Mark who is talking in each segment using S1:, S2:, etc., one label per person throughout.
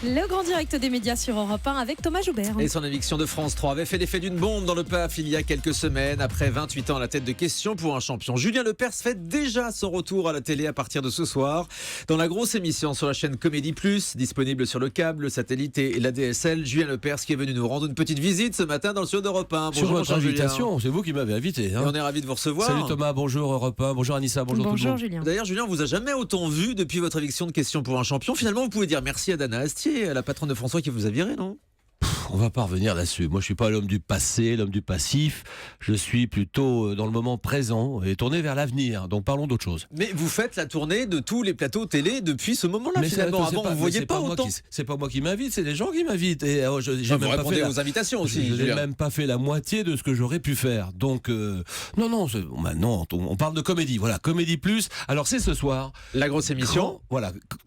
S1: Le grand direct des médias sur Europe 1 avec Thomas Joubert.
S2: Et son éviction de France 3 avait fait l'effet d'une bombe dans le PAF il y a quelques semaines. Après 28 ans à la tête de Questions pour un champion, Julien Lepers fait déjà son retour à la télé à partir de ce soir. Dans la grosse émission sur la chaîne Comédie Plus, disponible sur le câble, le satellite et la DSL, Julien Lepers qui est venu nous rendre une petite visite ce matin dans le studio d'Europe 1.
S3: Bonjour, sur votre invitation, c'est vous qui m'avez invité.
S2: Hein. Et on est ravis de vous recevoir.
S3: Salut Thomas, bonjour Europe 1, bonjour Anissa, bonjour tout le monde.
S1: Julien.
S2: D'ailleurs, Julien, on vous a jamais autant vu depuis votre éviction de Questions pour un champion. Finalement, vous pouvez dire merci à Dana Astier, la patronne de François qui vous a viré, non ?
S3: On va pas revenir là-dessus. Moi, je suis pas l'homme du passé, l'homme du passif. Je suis plutôt dans le moment présent et tourné vers l'avenir. Donc, parlons d'autre chose.
S2: Mais vous faites la tournée de tous les plateaux télé depuis ce moment-là, finalement. Avant, vous ne voyez pas autant.
S3: C'est pas moi qui m'invite, c'est les gens qui m'invitent. Et
S2: j'ai vous répondez aux invitations aussi.
S3: Je n'ai même pas fait la moitié de ce que j'aurais pu faire. Donc, non, maintenant, on parle de comédie. Voilà, Comédie Plus. Alors, c'est ce soir.
S2: La grosse émission.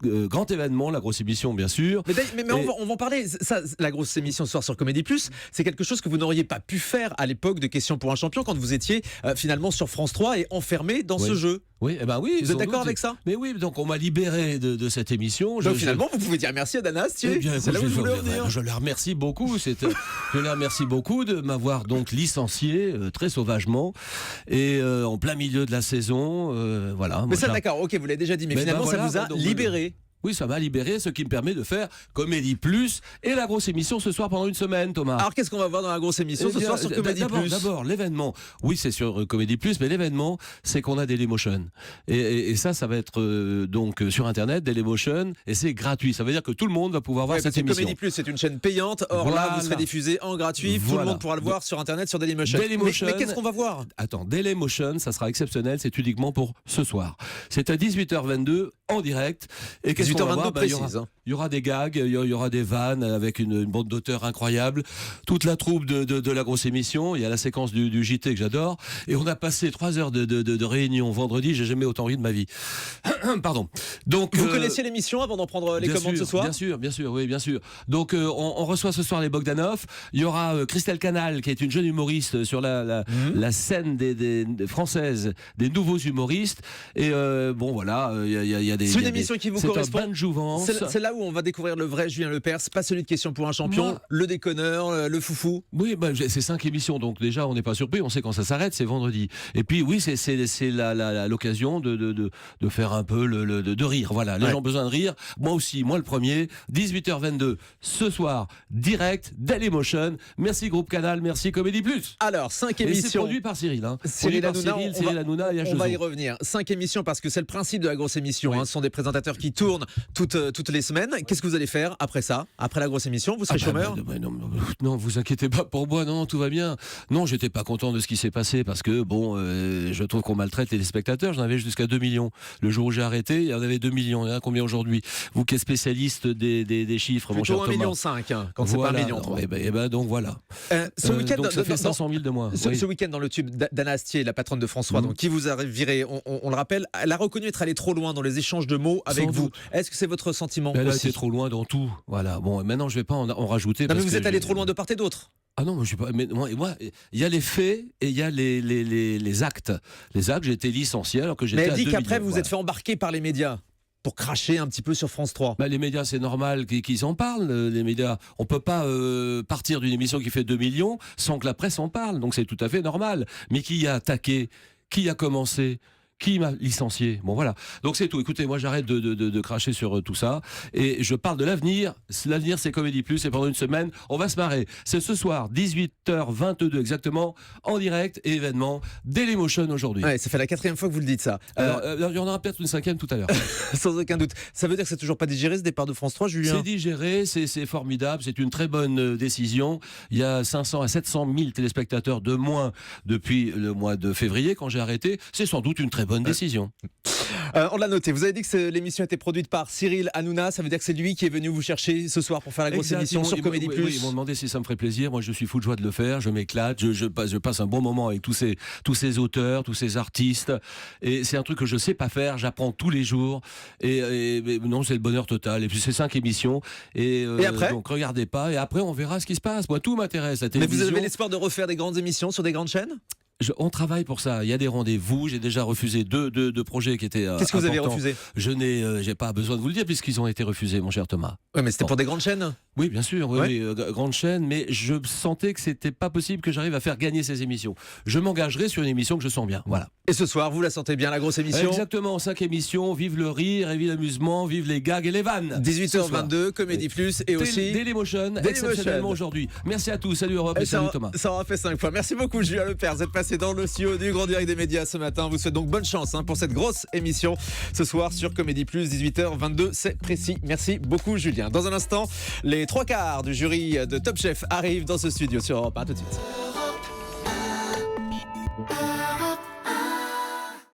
S3: Grand événement, la grosse émission, bien sûr.
S2: Mais on va en parler. Ça, la grosse émission ce soir sur Comédie Plus, c'est quelque chose que vous n'auriez pas pu faire à l'époque de Questions pour un champion quand vous étiez finalement sur France 3 et enfermé dans ce jeu.
S3: Oui, oui.
S2: Vous êtes d'accord avec ça ?
S3: Mais oui, donc on m'a libéré de cette émission.
S2: Donc finalement, vous pouvez dire merci à Dana Astier. C'est là où je voulais revenir.
S3: Je la remercie beaucoup. Je la remercie beaucoup de m'avoir donc licencié très sauvagement et en plein milieu de la saison. Voilà.
S2: Mais ça, d'accord, ok, vous l'avez déjà dit, mais finalement, ça vous a libéré.
S3: Oui, ça m'a libéré, ce qui me permet de faire Comédie Plus et la grosse émission ce soir pendant une semaine, Thomas.
S2: Alors, qu'est-ce qu'on va voir dans la grosse émission ce soir sur Comédie Plus ?
S3: D'abord, l'événement. Oui, c'est sur Comédie Plus, mais l'événement, c'est qu'on a Dailymotion. Et ça va être donc sur Internet, Dailymotion, et c'est gratuit. Ça veut dire que tout le monde va pouvoir voir cette émission.
S2: Comédie Plus, c'est une chaîne payante. Or là, vous serez diffusé en gratuit. Tout le monde pourra le voir sur Internet, sur Dailymotion. Mais qu'est-ce qu'on va voir ?
S3: Attends, Dailymotion, ça sera exceptionnel. C'est uniquement pour ce soir. C'est à 18h22 en direct. Et qu'est-ce qu'on va voir ? Il y aura des gags, il y aura des vannes avec une bande d'auteurs incroyable. Toute la troupe de la grosse émission. Il y a la séquence du JT que j'adore. Et on a passé 3 heures de réunion vendredi. J'ai jamais autant ri de ma vie. Pardon. Donc,
S2: vous connaissiez l'émission avant d'en prendre les commandes ce soir ?
S3: Bien sûr, oui, bien sûr. Donc on reçoit ce soir les Bogdanov. Il y aura Christelle Canal, qui est une jeune humoriste sur la scène des françaises, des nouveaux humoristes. Et bon, voilà, il y a des...
S2: C'est une émission qui vous correspond.
S3: C'est
S2: là où on va découvrir le vrai Julien Lepers, pas celui de Questions pour un champion, le déconneur, le foufou.
S3: Oui, c'est 5 émissions, donc déjà on n'est pas surpris, on sait quand ça s'arrête, c'est vendredi. Et puis oui, c'est l'occasion de faire un peu de rire. Voilà, les gens ont besoin de rire. Moi aussi, moi le premier. 18h22 ce soir, direct, Dailymotion. Merci Groupe Canal, merci Comédie Plus.
S2: Alors 5 émissions.
S3: Et c'est produit par Cyril.
S2: Cyril
S3: Hanouna et H2O.
S2: On va y revenir. 5 émissions parce que c'est le principe de la grosse émission. Ce sont des présentateurs qui tournent toutes les semaines. Qu'est-ce que vous allez faire après ça ? Après la grosse émission, vous serez chômeur ?
S3: Non, vous inquiétez pas pour moi, non, tout va bien. Non, j'étais pas content de ce qui s'est passé parce que, je trouve qu'on maltraite les spectateurs. J'en avais jusqu'à 2 millions. Le jour où j'ai arrêté, il y en avait 2 millions. Il y en a combien aujourd'hui ? Vous qui êtes spécialiste des chiffres, mon cher Thomas.
S2: 1,5 million, quand c'est pas 1,3 million.
S3: Donc voilà.
S2: Ce week-end,
S3: donc ça fait 500 000 de moins.
S2: Ce week-end, dans le tube, Dana Astier, la patronne de François, donc, qui vous a viré, on le rappelle, elle a reconnu être allée trop loin dans les échanges de mots avec vous. Est-ce que c'est votre sentiment ?
S3: Elle a été trop loin dans tout. Voilà. Bon, maintenant, je vais pas en rajouter.
S2: Non, mais vous êtes allé trop loin de part et d'autre.
S3: Ah non, moi, je suis pas. Mais moi, il y a les faits et il y a les actes. Les actes, j'ai été licencié alors que j'étais.
S2: Mais elle dit qu'après, vous êtes fait embarquer par les médias pour cracher un petit peu sur France 3.
S3: Les médias, c'est normal qu'ils en parlent. Les médias, on peut pas partir d'une émission qui fait 2 millions sans que la presse en parle. Donc c'est tout à fait normal. Mais qui a attaqué ? Qui a commencé ? Qui m'a licencié ? Bon, voilà. Donc c'est tout. Écoutez, moi j'arrête de cracher sur tout ça et je parle de l'avenir. L'avenir, c'est Comédie Plus et pendant une semaine, on va se marrer. C'est ce soir, 18h22 exactement, en direct et événement Dailymotion aujourd'hui.
S2: Ouais, ça fait la 4e fois que vous le dites ça.
S3: Alors, il y en aura peut-être une 5e tout à l'heure.
S2: Sans aucun doute. Ça veut dire que c'est toujours pas digéré ce départ de France 3, Julien ?
S3: C'est digéré, c'est formidable, c'est une très bonne décision. Il y a 500 à 700 000 téléspectateurs de moins depuis le mois de février quand j'ai arrêté. C'est sans doute une très bonne décision.
S2: On l'a noté. Vous avez dit que l'émission a été produite par Cyril Hanouna. Ça veut dire que c'est lui qui est venu vous chercher ce soir pour faire la grosse émission sur Comédie Plus.
S3: Oui, ils m'ont demandé si ça me ferait plaisir. Moi, je suis fou de joie de le faire. Je m'éclate. Je passe un bon moment avec tous ces auteurs, tous ces artistes. Et c'est un truc que je sais pas faire. J'apprends tous les jours. Et non, c'est le bonheur total. Et puis c'est 5 émissions. Et
S2: après
S3: donc regardez pas. Et après, on verra ce qui se passe. Moi, tout m'intéresse. La
S2: Mais
S3: télévision.
S2: vous avez l'espoir de refaire des grandes émissions sur des grandes chaînes ?
S3: On travaille pour ça. Il y a des rendez-vous. J'ai déjà refusé deux projets qui étaient
S2: Qu'est-ce que vous avez
S3: importants.
S2: refusé?
S3: J'ai pas besoin de vous le dire puisqu'ils ont été refusés, mon cher Thomas.
S2: Ouais, mais c'était
S3: Bon.
S2: pour des grandes chaînes.
S3: Oui, bien sûr,
S2: Ouais.
S3: grande chaîne, mais je sentais que c'était pas possible que j'arrive à faire gagner ces émissions. Je m'engagerai sur une émission que je sens bien. Voilà.
S2: Et ce soir, vous la sentez bien, la grosse émission?
S3: Exactement, 5 émissions. Vive le rire, et vive l'amusement, vive les gags et les vannes.
S2: 18h22, Comédie Plus et aussi
S3: Dailymotion,
S2: Dailymotion.
S3: exceptionnellement aujourd'hui. Merci à tous. Salut Europe et salut Thomas.
S2: Ça aura fait 5 fois. Merci beaucoup, Julien Lepers. Vous êtes passé dans le studio du Grand Direct des Médias ce matin. On vous souhaite donc bonne chance pour cette grosse émission ce soir sur Comédie Plus, 18h22. C'est précis. Merci beaucoup, Julien. Dans un instant, les 3/4 du jury de Top Chef arrivent dans ce studio sur Europe 1. À tout de suite.